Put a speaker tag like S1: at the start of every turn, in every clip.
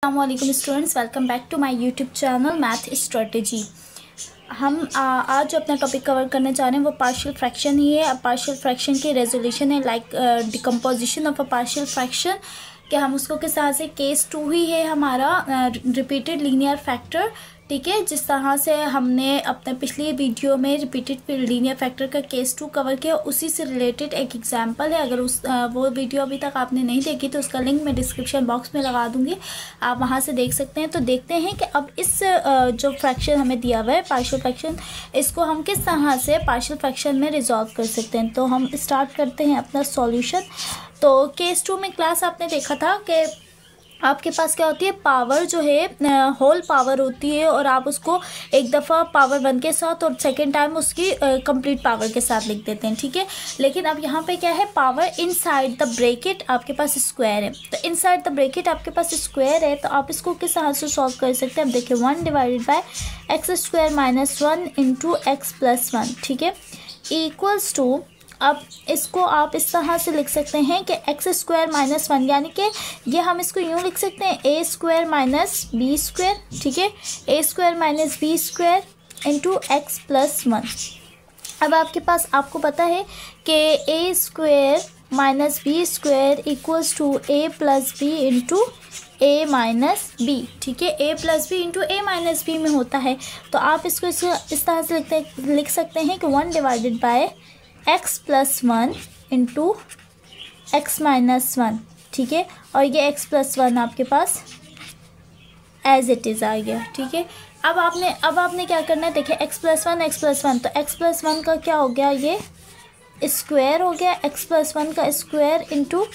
S1: अस्सलामुअलैकुम students, welcome back to my YouTube channel math strategy. हम आज अपना टॉपिक कवर करने जा रहे हैं वो पार्शियल फ्रैक्शन ही है। पार्शियल फ्रैक्शन की रेजोल्यूशन है like decomposition of a partial fraction कि हम उसको किस तरह से केस 2 ही है हमारा रिपीटेड लीनियर फैक्टर, ठीक है। जिस तरह से हमने अपने पिछली वीडियो में रिपीटेड लीनियर फैक्टर का केस 2 कवर किया, उसी से रिलेटेड एक एग्जांपल है। अगर वो वीडियो अभी तक आपने नहीं देखी तो उसका लिंक मैं डिस्क्रिप्शन बॉक्स में लगा दूंगी, आप वहां से देख सकते हैं। तो देखते हैं कि अब इस जो फ्रैक्शन हमें दिया हुआ है पार्शियल फ्रैक्शन, इसको हम किस तरह से पार्शियल फ्रैक्शन में रिजॉल्व कर सकते हैं। तो हम स्टार्ट करते हैं अपना सॉल्यूशन। तो केस 2 में क्लास आपने देखा था कि आपके पास क्या होती है, पावर जो है होल पावर होती है और आप उसको एक दफ़ा पावर 1 के साथ और सेकेंड टाइम उसकी कंप्लीट पावर के साथ लिख देते हैं, ठीक है। लेकिन अब यहाँ पे क्या है, पावर इनसाइड द ब्रैकेट आपके पास स्क्वायर है। तो इनसाइड द ब्रैकेट आपके पास स्क्वायर है, तो आप इसको किस तरह से सॉल्व कर सकते हैं। अब देखिए 1 divided by x square minus 1 into x plus 1, ठीक है, इक्वल्स टू, अब इसको आप इस तरह से लिख सकते हैं कि एक्स स्क्वायर माइनस 1, यानी कि ये हम इसको यूँ लिख सकते हैं A square minus B square, ठीक है, A square minus B square into x plus 1। अब आपके पास आपको पता है कि A square minus B square equals to A plus B into A minus B, ठीक है, A plus B into A minus B में होता है। तो आप इसको इस तरह से लिख सकते हैं कि 1 divided by x plus 1 into x minus 1, ठीक है, और ये एक्स प्लस 1 आपके पास एज इट इज़ आ गया, ठीक है। अब आपने क्या करना है, देखिए एक्स प्लस 1 तो एक्स प्लस 1 का क्या हो गया, ये स्क्वायर हो गया, एक्स प्लस 1 का स्क्वायर इंटू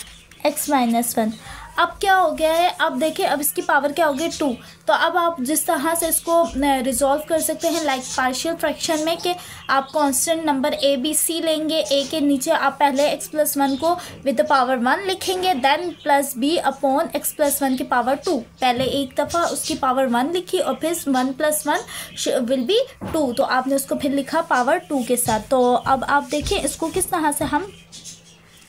S1: एक्स माइनस 1। अब क्या हो गया है, अब देखिए अब इसकी पावर क्या हो गई 2। तो अब आप जिस तरह से इसको रिजॉल्व कर सकते हैं लाइक पार्शियल फ्रैक्शन में कि आप constant number A B C लेंगे, ए के नीचे आप पहले एक्स प्लस 1 को विद द पावर 1 लिखेंगे, then plus B upon X plus 1 की पावर 2। पहले एक दफ़ा उसकी पावर 1 लिखी और फिर 1 प्लस 1 विल बी 2, तो आपने उसको फिर लिखा पावर 2 के साथ। तो अब आप देखिए इसको किस तरह से हम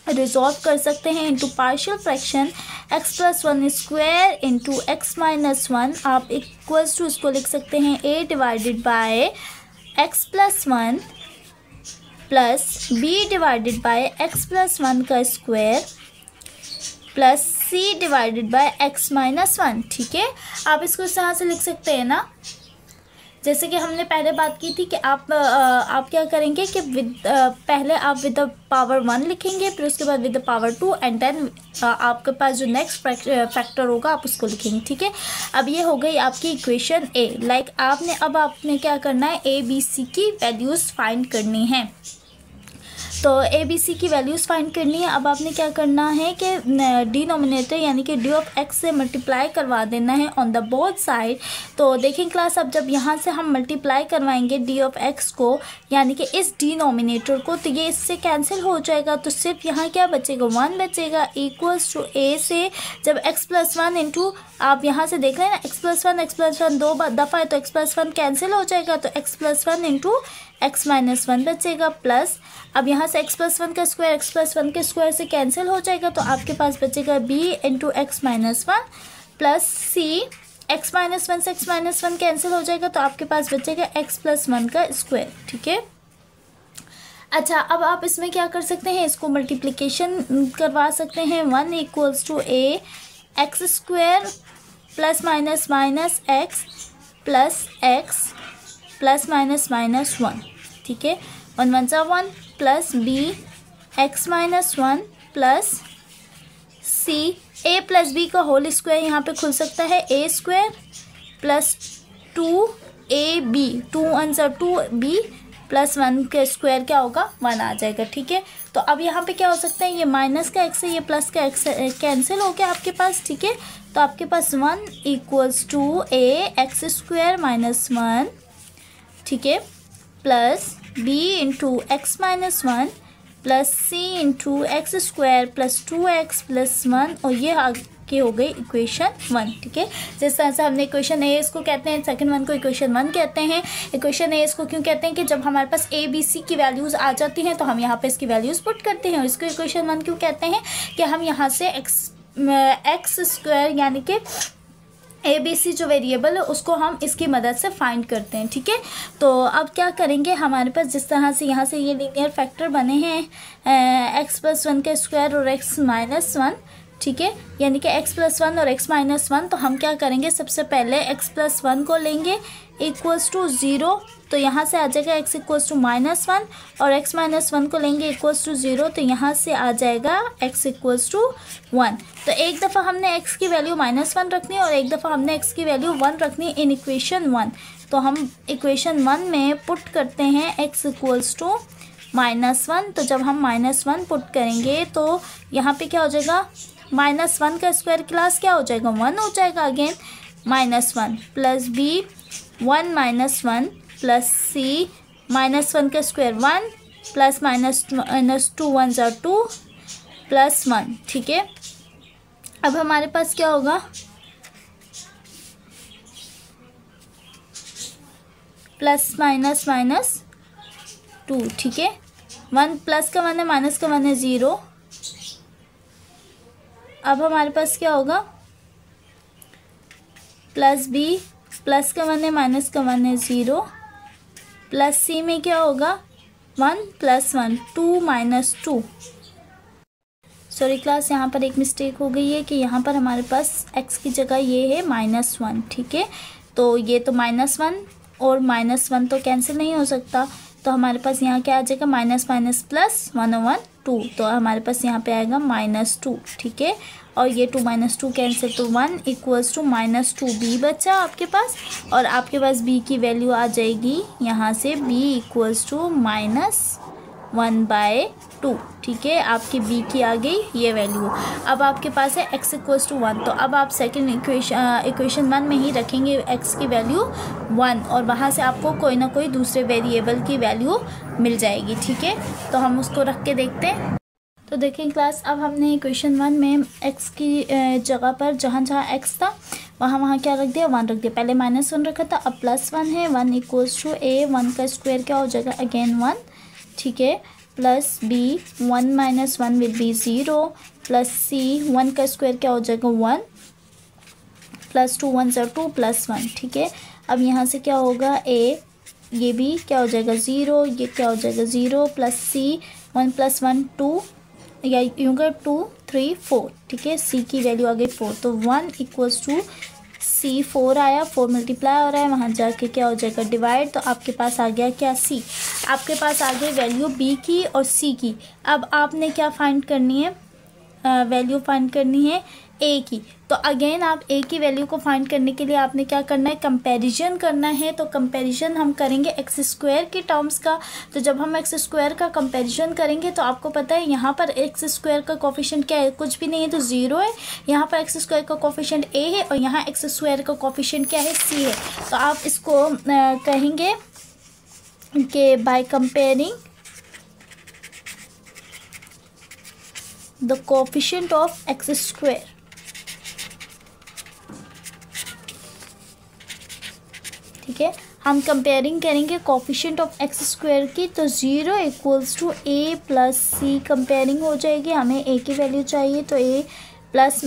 S1: रिजॉल्व कर सकते हैं into partial fraction x plus 1 square into x minus 1। आप इक्वल्स टू इसको लिख सकते हैं A divided by x plus 1 plus B divided by x plus 1 का square plus C divided by x minus 1, ठीक है। आप इसको इस तरह से लिख सकते हैं ना, जैसे कि हमने पहले बात की थी कि आप क्या करेंगे कि पहले आप विद द पावर 1 लिखेंगे, फिर उसके बाद with the power 2 and then आपके पास जो नेक्स्ट फैक्टर होगा आप उसको लिखेंगे, ठीक है। अब ये हो गई आपकी इक्वेशन ए। लाइक आपने क्या करना है, ए बी सी की वैल्यूज़ फाइंड करनी है। तो ए बी सी की वैल्यूज़ फाइंड करनी है। अब आपने क्या करना है कि डिनोमिनेटर यानी कि डी ऑफ एक्स से मल्टीप्लाई करवा देना है ऑन द बोथ साइड। तो देखें क्लास, अब जब यहाँ से हम मल्टीप्लाई करवाएंगे डी ऑफ एक्स को यानी कि इस डिनोमिनेटर को, तो ये इससे कैंसिल हो जाएगा, तो सिर्फ यहाँ क्या बचेगा, 1 बचेगा, इक्वल्स टू ए से जब एक्स प्लस 1 इंटू, आप यहाँ से देख लें ना, एक्स प्लस 1 दो दफ़ा है तो एक्स प्लस 1 कैंसिल हो जाएगा, तो x plus 1 into x minus 1 बचेगा, प्लस अब यहाँ से एक्स प्लस 1 का स्क्वायर एक्स प्लस 1 के स्क्वायर से कैंसिल हो जाएगा, तो आपके पास बचेगा B into x minus 1 plus C, x minus 1 से एक्स माइनस 1 कैंसिल हो जाएगा, तो आपके पास बचेगा एक्स प्लस 1 का स्क्वायर, ठीक है। अच्छा, अब आप इसमें क्या कर सकते हैं, इसको मल्टीप्लिकेशन करवा सकते हैं। 1 equals to A x square plus minus minus x plus x plus minus minus 1, ठीक है, 1 1 सा 1 plus B x minus 1 plus C, A plus B का होल स्क्वायर यहाँ पे खुल सकता है, A square plus 2 A B, 2 1 सा 2 बी प्लस 1 का स्क्वायर क्या होगा, 1 आ जाएगा, ठीक है। तो अब यहाँ पे क्या हो सकता है, ये माइनस का एक्स है, ये प्लस का एक्स कैंसिल हो गया आपके पास, ठीक है। तो आपके पास 1 equals to A x square minus 1, ठीक है, plus B into x minus 1 plus C into x square plus 2x plus 1, और ये आगे हो गई इक्वेशन 1, ठीक है। जिस तरह से हमने इक्वेशन ए इसको कहते हैं, सेकंड वन को इक्वेशन 1 कहते हैं। इक्वेशन ए इसको क्यों कहते हैं कि जब हमारे पास ए बी सी की वैल्यूज़ आ जाती हैं तो हम यहाँ पे इसकी वैल्यूज़ पुट करते हैं। इसको इक्वेशन 1 क्यों कहते हैं कि हम यहाँ से एक्स स्क्वायर यानी कि ABC जो वेरिएबल है उसको हम इसकी मदद से फाइंड करते हैं। ठीक है, तो अब क्या करेंगे, हमारे पास जिस तरह से यहाँ से ये लीनियर फैक्टर बने हैं x+1 का स्क्वायर और x-1, ठीक है, यानी कि x+1 और x-1, तो हम क्या करेंगे, सबसे पहले x+1 को लेंगे =0, तो यहाँ से आ जाएगा x =-1, और x-1 को लेंगे =0, तो यहाँ से आ जाएगा x =1। तो एक दफ़ा हमने x की वैल्यू -1 रखनी है और एक दफ़ा हमने x की वैल्यू 1 रखनी है इन इक्वेशन 1। तो हम इक्वेशन 1 में पुट करते हैं x =-1। तो जब हम -1 पुट करेंगे तो यहाँ पे क्या हो जाएगा, -1 का स्क्वायर क्लास क्या हो जाएगा, 1 हो जाएगा again, -1 plus b 1 - 1 plus c -1 का स्क्वायर 1 प्लस -2 1 = 2 प्लस 1। ठीक है, अब हमारे पास क्या होगा, प्लस माइनस 2। ठीक है, 1 प्लस का 1 है, माइनस का 1 है, 0। अब हमारे पास क्या होगा, प्लस b प्लस का 1 है, माइनस का 1 है, 0 प्लस c में क्या होगा, 1 + 1 2 - 2। सॉरी क्लास, यहाँ पर एक मिस्टेक हो गई है कि यहाँ पर हमारे पास x की जगह ये है -1। ठीक है, तो ये तो -1 और -1 तो कैंसिल नहीं हो सकता, तो हमारे पास यहाँ क्या आ जाएगा, माइनस प्लस 1/2, तो हमारे पास यहाँ पे आएगा -2। ठीक है, और ये 2 - 2 कैंसिल, तो 1 = -2b बचा आपके पास, और आपके पास b की वैल्यू आ जाएगी यहाँ से b = -1/2। ठीक है, आपकी b की आ गई ये वैल्यू। अब आपके पास है x =1, तो अब आप सेकंड इक्वेशन 1 में ही रखेंगे x की वैल्यू 1, और वहाँ से आपको कोई ना कोई दूसरे वेरिएबल की वैल्यू मिल जाएगी। ठीक है, तो हम उसको रख के देखते हैं। तो देखें क्लास, अब हमने इक्वेशन 1 में x की जगह पर जहाँ x था वहाँ क्या रख दिया, 1 रख दिया। पहले -1 रखा था, अब +1 है, 1 = a, 1 का स्क्वायर क्या हो जाएगा, अगेन 1। ठीक है, plus b 1 - 1 will be 0 plus c 1 का स्क्वायर क्या हो जाएगा, 1 प्लस 2 1 = 2 प्लस 1। ठीक है, अब यहाँ से क्या होगा, a, ये भी क्या हो जाएगा 0, ये क्या हो जाएगा 0 प्लस c 1 + 1 2, या यूँ कर 2 3 4। ठीक है, c की वैल्यू आ गई 4, तो 1 = c 4 आया, 4 मल्टीप्लाई हो रहा है, वहाँ जाके क्या हो जाएगा, डिवाइड, तो आपके पास आ गया क्या, c। आपके पास आ गई वैल्यू b की और c की। अब आपने क्या फाइंड करनी है, वैल्यू फाइंड करनी है a की। तो अगेन आप a की वैल्यू को फाइंड करने के लिए आपने क्या करना है, कंपैरिजन करना है। तो कंपैरिजन हम करेंगे x² की टर्म्स का। तो जब हम x² का कंपैरिजन करेंगे तो आपको पता है यहाँ पर x² का कोफिशिएंट क्या है, कुछ भी नहीं है, तो 0 है। यहाँ पर x² का कोफिशिएंट a है और यहाँ x² का कोफिशिएंट क्या है, c है। तो आप इसको कहेंगे कि by comparing the coefficient of x²। ठीक है, हम कंपेयरिंग करेंगे कोफिशिएंट ऑफ x² की, तो 0 = a प्लस c कंपेयरिंग हो जाएगी। हमें a की वैल्यू चाहिए, तो a प्लस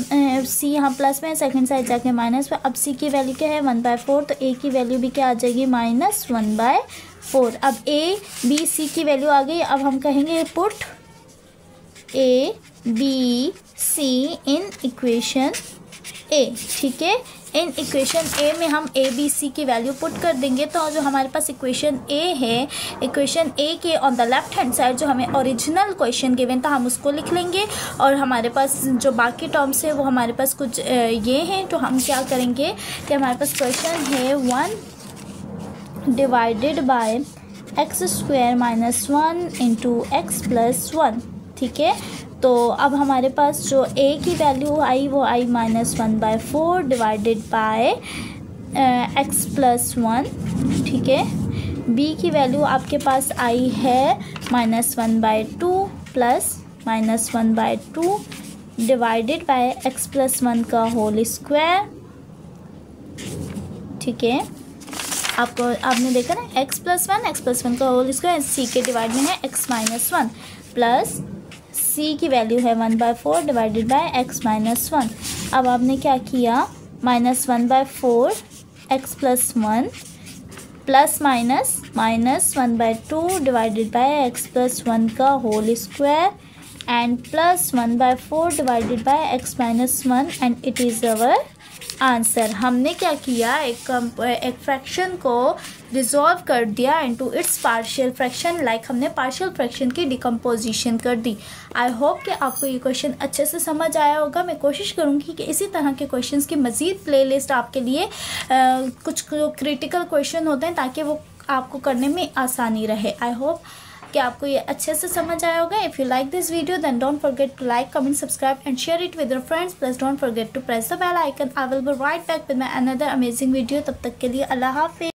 S1: c यहाँ प्लस में, सेकंड साइड जाके माइनस में। अब c की वैल्यू क्या है, 1/4, तो a की वैल्यू भी क्या आ जाएगी, -1/4। अब a b c की वैल्यू आ गई। अब हम कहेंगे put a b c in equation a। ठीक है, इन इक्वेशन a में हम a b c की वैल्यू पुट कर देंगे। तो जो हमारे पास इक्वेशन a है, इक्वेशन a के on the left hand side जो हमें ओरिजिनल क्वेश्चन गिवन था हम उसको लिख लेंगे, और हमारे पास जो बाकी टर्म्स है वो हमारे पास कुछ ये हैं। तो हम क्या करेंगे कि हमारे पास क्वेश्चन है 1 divided by x² - 1 into x + 1। ठीक है, तो अब हमारे पास जो a की वैल्यू आई वो आई -1/4 डिवाइडेड बाय x + 1। ठीक है, b की वैल्यू आपके पास आई है -1/2 प्लस -1/2 डिवाइडेड बाय x + 1 का होल स्क्वायर। ठीक है, आपने देखा ना, x + 1 का होल स्क्वायर, c के डिवाइड में है x - 1 प्लस c की वैल्यू है 1/4 डिवाइडेड बाय x - 1। अब आपने क्या किया, -1/4 x + 1 plus -(-1/2 divided by x + 1 का whole square and +1/4 divided by x - 1 and it is our answer. हमने क्या किया, एक फ्रैक्शन को रिजॉल्व कर दिया into its partial fraction, like हमने पार्शियल फ्रैक्शन की डिकम्पोजिशन कर दी। आई होप कि आपको ये क्वेश्चन अच्छे से समझ आया होगा। मैं कोशिश करूँगी कि इसी तरह के क्वेश्चंस की मज़ीद प्लेलिस्ट आपके लिए कुछ क्रिटिकल क्वेश्चन होते हैं ताकि वो आपको करने में आसानी रहे। आई होप कि आपको ये अच्छे से समझ आया होगा। If you like this video then don't forget to like, comment, subscribe and share it with your friends. Plus don't forget to press the bell icon. I will be right back with my another amazing video. तब तक के लिए अल्लाह हाफिज़।